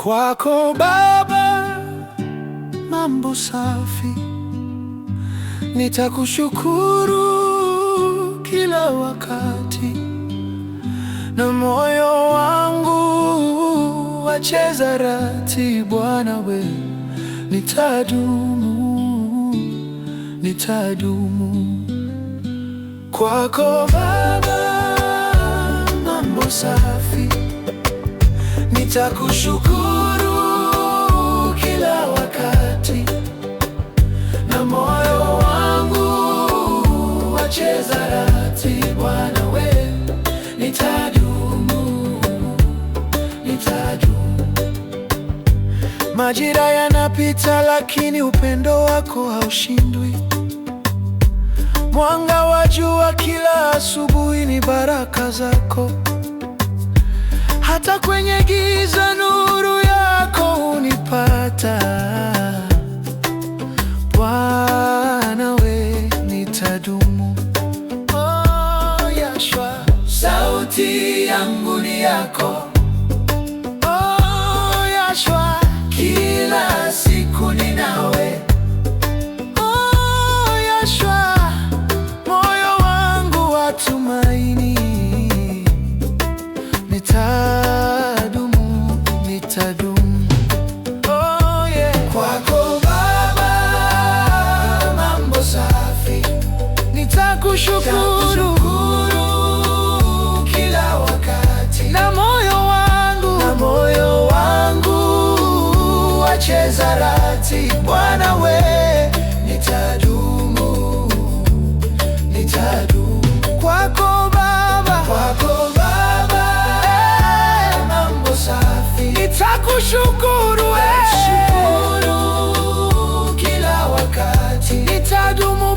Kwako Baba, mambo safi, nitakushukuru kila wakati, na moyo wangu wacheza rati. Bwana we, nitadumu kwako Baba, mambo safi, nitakushukuru kila wakati, na moyo wangu wacheza rati. Bwana we, nitadumu. Majira yanapita, lakini upendo wako haushindwi. Mwanga wa jua kila asubuhi ni baraka zako. Hata kwenye giza nuru yako hunipata. Bwana we, nitadumu. Oh, Yashua, sauti yangu ni yako. Oh, Yashua, kila siku ni nawe. Oh, Yashua, moyo wangu watumaini. Nitadumu. Oh, yeah. Kwako Baba, mambo safi, nitakushukuru kila wakati, na moyo wangu wacheza rati. Bwana we, nitadumu. Kwako Baba, mambo safi, nitakushukuru kila wakati, nitadumu.